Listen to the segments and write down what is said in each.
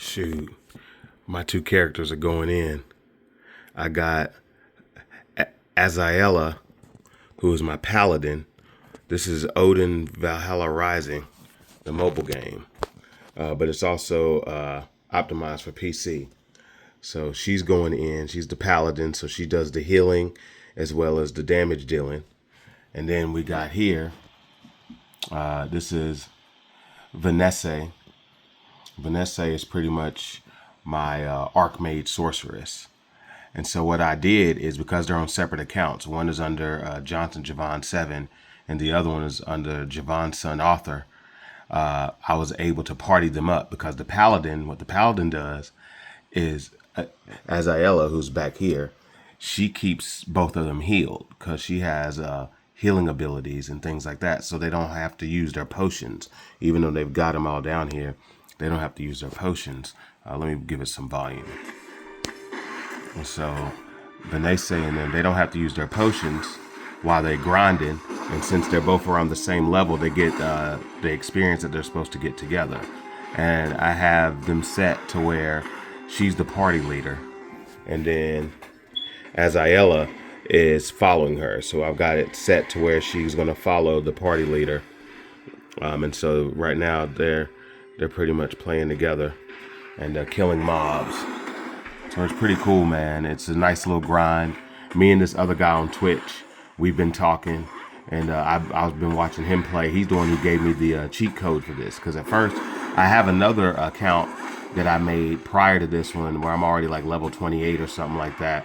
Shoot, my two characters are going in. I got Azraella, who is my Paladin. This is Odin Valhalla Rising, the mobile game. But it's also optimized for PC. So she's going in. She's the Paladin, so she does the healing as well as the damage dealing. And then we got here, this is Vanessa. Vanessa is pretty much my Archmage Sorceress. And so what I did is, because they're on separate accounts, one is under Johnson Javon 7 and the other one is under Javon's son Arthur, I was able to party them up, because the Paladin, what the Paladin does is, Azraella, who's back here, she keeps both of them healed because she has healing abilities and things like that. So they don't have to use their potions. Even though they've got them all down here, they don't have to use their potions. Let me give it some volume. And so Vanessa and them, they don't have to use their potions while they're grinding. And since they're both around the same level, they get the experience that they're supposed to get together. And I have them set to where she's the party leader. And then Azraella is following her. So I've got it set to where she's going to follow the party leader. And so right now they're pretty much playing together and killing mobs. So it's pretty cool, man. It's a nice little grind. Me and this other guy on Twitch, we've been talking, and I've been watching him play. He's the one who gave me the cheat code for this, because at first I have another account that I made prior to this one where I'm already like level 28 or something like that.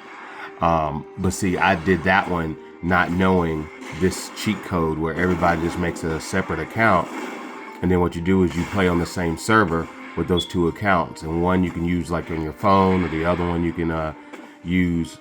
But see, I did that one not knowing this cheat code where everybody just makes a separate account. And then what you do is you play on the same server with those two accounts. And one you can use like on your phone, or the other one you can use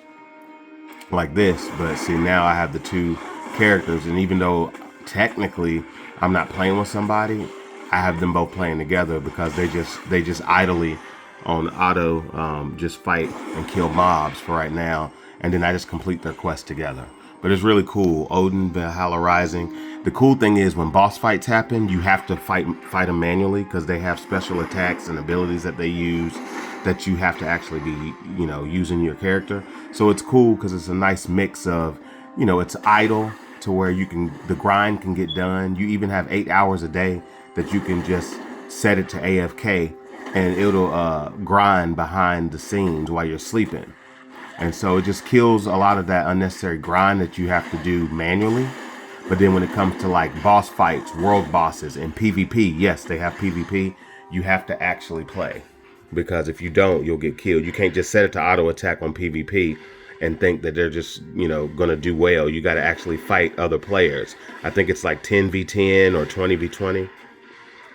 like this. But see, now I have the two characters. And even though technically I'm not playing with somebody, I have them both playing together, because they just idly on auto just fight and kill mobs for right now. And then I just complete their quest together. But it's really cool. Odin Valhalla Rising. The cool thing is, when boss fights happen, you have to fight them manually, because they have special attacks and abilities that they use that you have to actually be, using your character. So it's cool because it's a nice mix of, it's idle to where the grind can get done. You even have 8 hours a day that you can just set it to AFK, and it'll grind behind the scenes while you're sleeping. And so it just kills a lot of that unnecessary grind that you have to do manually. But then when it comes to like boss fights, world bosses, and PvP, yes, they have PvP, you have to actually play. Because if you don't, you'll get killed. You can't just set it to auto attack on PvP and think that they're just, going to do well. You got to actually fight other players. I think it's like 10v10 or 20v20.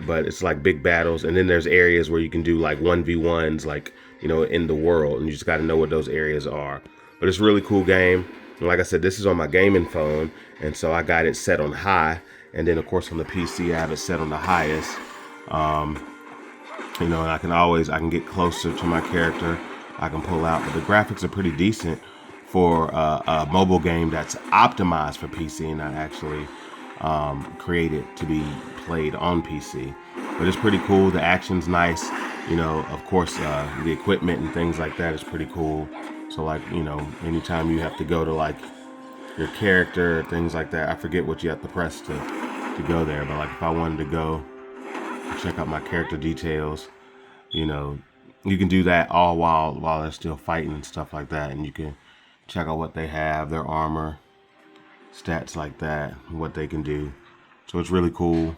But it's like big battles. And then there's areas where you can do like 1v1s, like, in the world, and you just got to know what those areas are. But it's a really cool game. And like I said, this is on my gaming phone, and so I got it set on high. And then of course on the PC I have it set on the highest. And I can get closer to my character. I can pull out, but the graphics are pretty decent for a mobile game that's optimized for PC and not actually created to be played on PC. But it's pretty cool. The action's nice. Of course, the equipment and things like that is pretty cool. So like, anytime you have to go to like your character, things like that, I forget what you have to press to go there. But like if I wanted to go check out my character details, you can do that all while they're still fighting and stuff like that. And you can check out what they have, their armor, stats like that, what they can do. So it's really cool.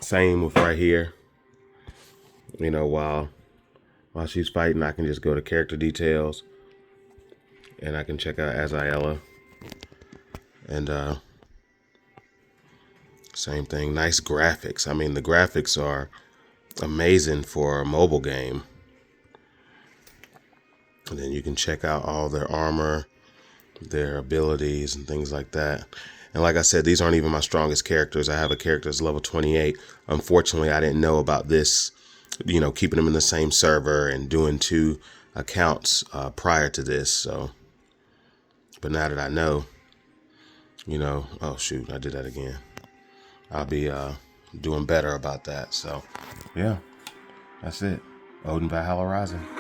Same with right here. While she's fighting, I can just go to character details and I can check out Azraella. And same thing, nice graphics. I mean, the graphics are amazing for a mobile game. And then you can check out all their armor, their abilities and things like that. And like I said, these aren't even my strongest characters. I have a character that's level 28. Unfortunately, I didn't know about this, keeping them in the same server and doing two accounts prior to this. So, but now that I know, oh shoot, I did that again. I'll be doing better about that. So, yeah, that's it. Odin Valhalla Rising.